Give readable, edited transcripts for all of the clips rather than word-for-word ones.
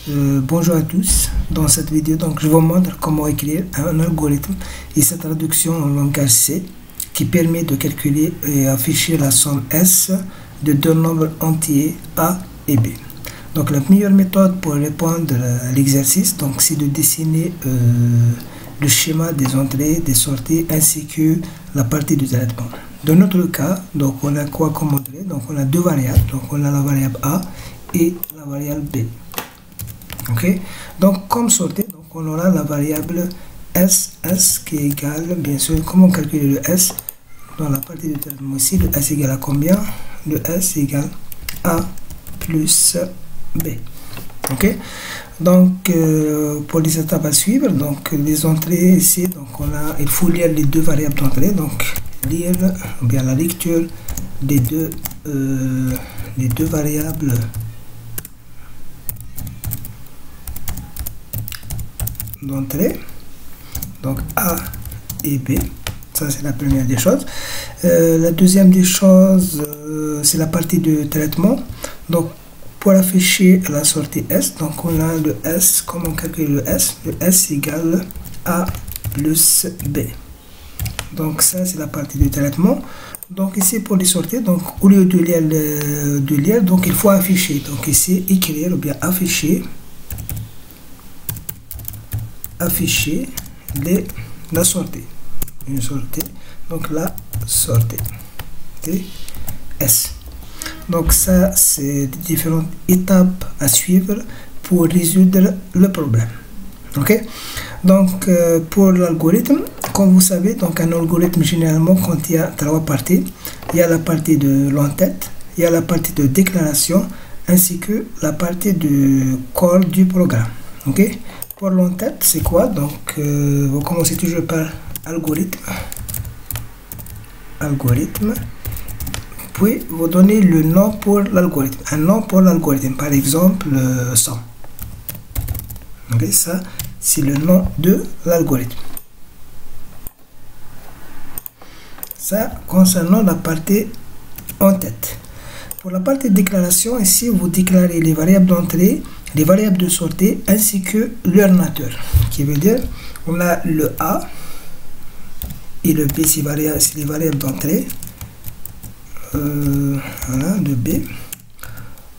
Bonjour à tous. Dans cette vidéo, donc, je vous montre comment écrire un algorithme et sa traduction en langage C qui permet de calculer et afficher la somme S de deux nombres entiers A et B. Donc la meilleure méthode pour répondre à l'exercice, donc, c'est de dessiner le schéma des entrées, des sorties ainsi que la partie du traitement. Dans notre cas, donc on a quoi comme entrée? Donc on a deux variables, donc on a la variable A et la variable B. Ok, donc comme sortie, donc on aura la variable S qui est égale, bien sûr, comment calculer le S dans la partie du traitement aussi, le S égale à combien? Le S égale A plus B. Ok, donc pour les étapes à suivre, donc les entrées ici, donc il faut lire les deux variables d'entrée, donc lire ou bien la lecture des deux variables d'entrée, donc A et B. Ça c'est la première des choses. La deuxième des choses, c'est la partie de traitement. Donc pour afficher la sortie S, donc on a le S. Comment calculer le S? Le S égale A plus B. Donc ça c'est la partie du traitement. Donc ici pour les sorties, donc au lieu de lire, donc il faut afficher. Donc ici écrire ou bien afficher la sortie. Une sortie, donc la sortie c'est S. Donc ça c'est différentes étapes à suivre pour résoudre le problème. Ok, donc pour l'algorithme, comme vous savez, donc un algorithme généralement contient trois parties. Il y a la partie de l'entête, il y a la partie de déclaration ainsi que la partie du corps du programme. Ok, pour l'entête c'est quoi? Donc vous commencez toujours par algorithme, puis vous donnez le nom pour l'algorithme, un nom pour l'algorithme, par exemple 100. Ok, ça c'est le nom de l'algorithme. Ça concernant la partie en tête. Pour la partie déclaration, ici vous déclarez les variables d'entrée, les variables de sortie ainsi que leur nature, qui veut dire on a le A et le B, c'est les variables d'entrée. Voilà, le B.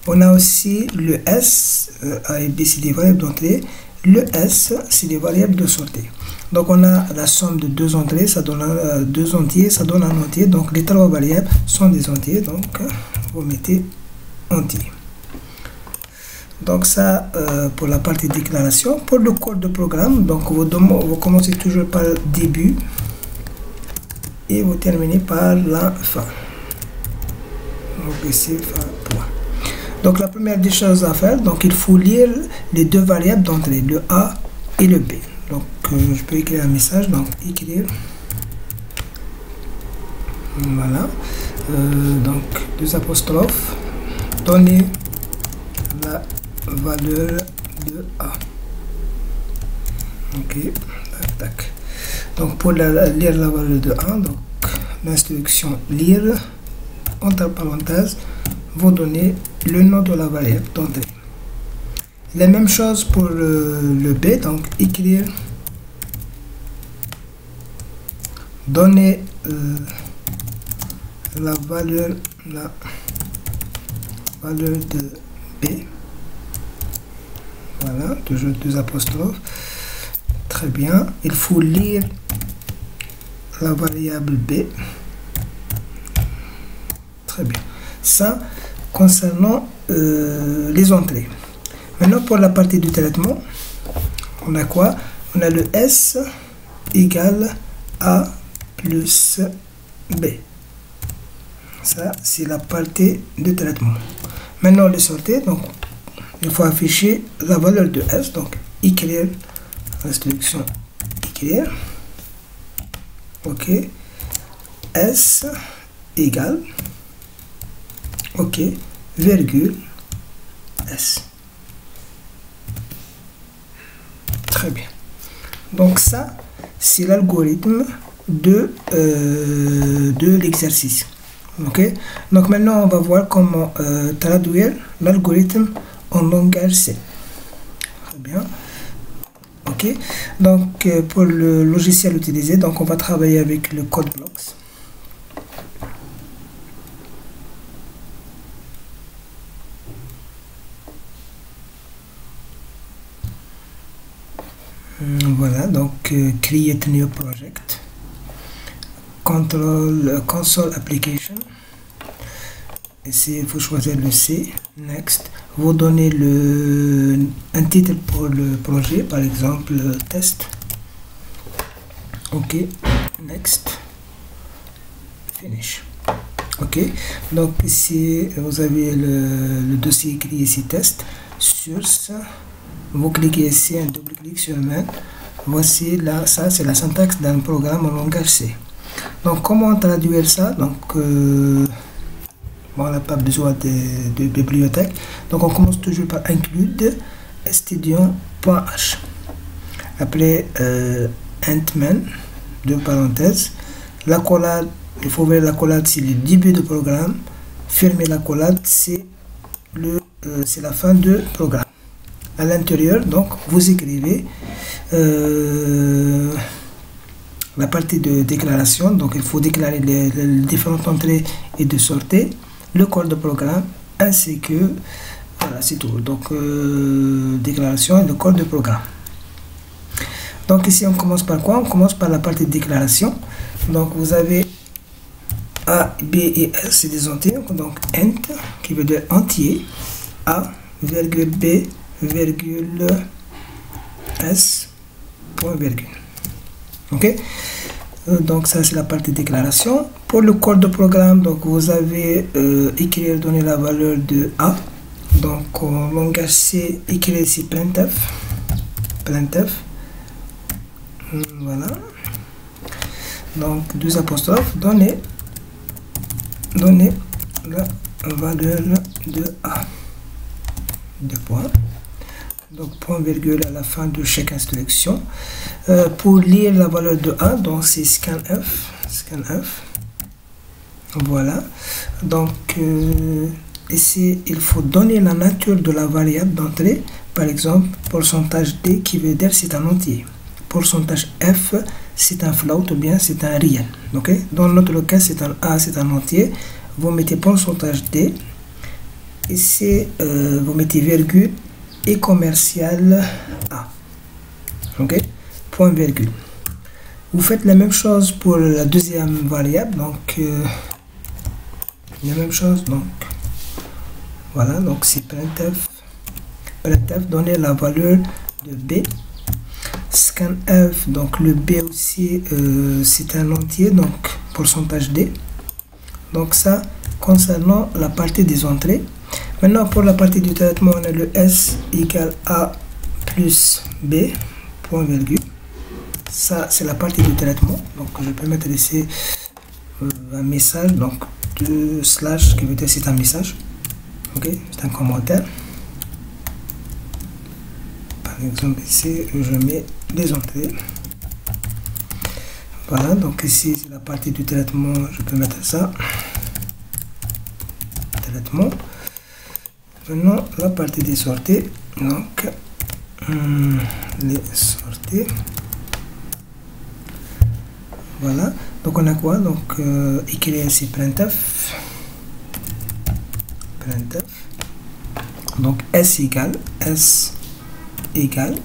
On a aussi le S, A et B, c'est des variables d'entrée. Le S, c'est des variables de sortie. Donc on a la somme de deux entrées, ça donne deux entiers, ça donne un entier. Donc les trois variables sont des entiers, donc vous mettez entier. Donc ça pour la partie déclaration. Pour le code de programme, donc vous commencez toujours par le début et vous terminez par la fin. Donc ici fin point. Donc la première des choses à faire, donc il faut lire les deux variables d'entrée, le A et le B. Donc je peux écrire un message, donc écrire, voilà, donc deux apostrophes, donner la valeur de A. Ok, tac. Donc pour lire la valeur de A, donc l'instruction lire entre parenthèses, vous donnez le nom de la variable d'entrée. La même chose pour le B, donc écrire, donner la valeur de B. Voilà, toujours deux apostrophes. Très bien. Il faut lire la variable B. Très bien. Ça concernant les entrées. Maintenant pour la partie du traitement, on a quoi? On a le S égale A plus B. Ça c'est la partie du traitement. Maintenant les sorties, donc il faut afficher la valeur de S, donc écrire, instruction écrire, ok, S égale, ok, virgule S. Très bien. Donc ça c'est l'algorithme de l'exercice. Ok, donc maintenant on va voir comment traduire l'algorithme en langage C. très bien. Ok, donc pour le logiciel utilisé, donc on va travailler avec le CodeBlocks. Voilà, donc create new project, console application. Ici il faut choisir le C, next. Vous donnez un titre pour le projet, par exemple test. Ok, next, finish. Ok, donc ici vous avez le dossier écrit ici test, source. Vous cliquez ici, un double clic sur main. Voici là, ça c'est la syntaxe d'un programme en langage C. Donc comment traduire ça? Donc bon, on n'a pas besoin de bibliothèque. Donc on commence toujours par include stdion.h. Après entman, deux parenthèses. L'accolade, il faut ouvrir l'accolade, c'est le début du programme. Fermer l'accolade, c'est la fin du programme. À l'intérieur, donc vous écrivez la partie de déclaration. Donc il faut déclarer les différentes entrées et de sorties, le corps de programme, ainsi que voilà, c'est tout. Donc déclaration et le corps de programme. Donc ici on commence par quoi? On commence par la partie de déclaration. Donc vous avez A, B et S, c'est des entiers. Donc int qui veut dire entier, A, virgule B, virgule S, point virgule. Ok, donc ça c'est la partie déclaration. Pour le code de programme, donc vous avez écrire, donner la valeur de A. Donc en langage C, écrire ici printf, voilà. Donc deux apostrophes, donner la valeur de A, deux points. Donc point virgule à la fin de chaque instruction. Pour lire la valeur de A, donc c'est scanf. Voilà. Donc ici il faut donner la nature de la variable d'entrée. Par exemple, pourcentage D qui veut dire c'est un entier. Pourcentage F c'est un float ou bien c'est un réel. Ok. Dans notre cas c'est un A, c'est un entier. Vous mettez pourcentage D. Ici vous mettez virgule et commercial A. Ok, point virgule. Vous faites la même chose pour la deuxième variable. Donc la même chose. Donc voilà, donc c'est printf, donner la valeur de B. Scanf, donc le B aussi c'est un entier, donc pourcentage D. Donc ça concernant la partie des entrées. Maintenant pour la partie du traitement, on a le S égale A plus B, point virgule. Ça c'est la partie du traitement. Donc je peux mettre ici un message, donc deux slash qui veut dire c'est un message. Ok, c'est un commentaire. Par exemple ici je mets les entrées. Voilà, donc ici c'est la partie du traitement, je peux mettre ça. Traitement. Maintenant la partie des sorties, donc les sorties. Voilà, donc on a quoi? Donc écrire ici printf, donc S égale,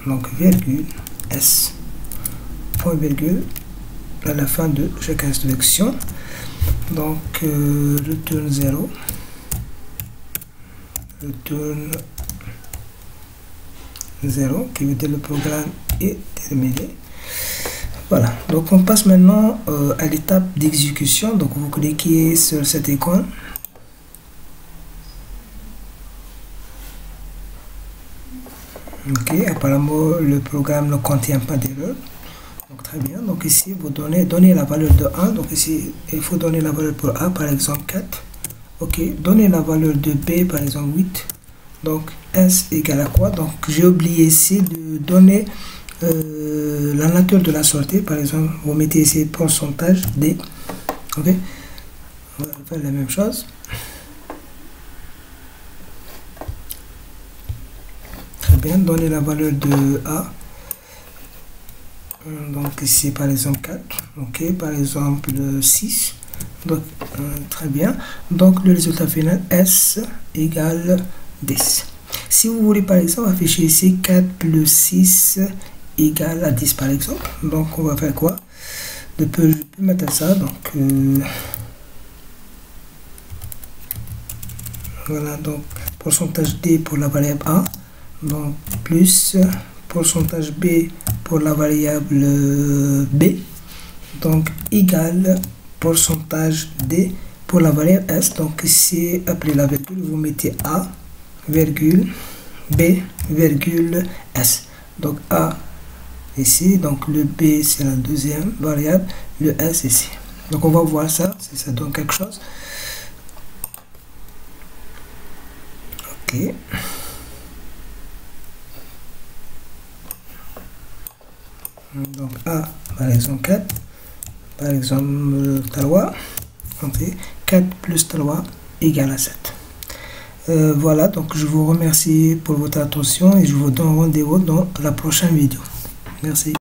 donc virgule S, point virgule à la fin de chaque instruction. Donc return 0, qui veut dire le programme est terminé. Voilà, donc on passe maintenant à l'étape d'exécution. Donc vous cliquez sur cette icône. Ok, apparemment le programme ne contient pas d'erreur. Donc très bien, donc ici vous donnez la valeur de 1. Donc ici il faut donner la valeur pour A, par exemple 4. Ok, donnez la valeur de B, par exemple 8. Donc S égale à quoi? Donc j'ai oublié ici de donner la nature de la sortie. Par exemple, vous mettez ici pourcentage D. Ok, on va faire la même chose. Très très bien. Donner la valeur de A. Donc ici par exemple 4, ok, par exemple 6, donc très bien. Donc le résultat final S égale 10. Si vous voulez par exemple afficher ici 4 plus 6 égale à 10 par exemple, donc on va faire quoi? Je peux mettre ça, donc voilà, donc pourcentage D pour la variable A, donc plus pourcentage B pour la variable B, donc égal pourcentage D pour la variable S. Donc ici après la virgule vous mettez A virgule B virgule S, donc A ici, donc le B c'est la deuxième variable, le S ici. Donc on va voir ça si ça donne quelque chose. Ok, donc A par exemple 4, par exemple 3, okay. 4 plus 3 égale à 7. Voilà, donc je vous remercie pour votre attention et je vous donne rendez-vous dans la prochaine vidéo. Merci.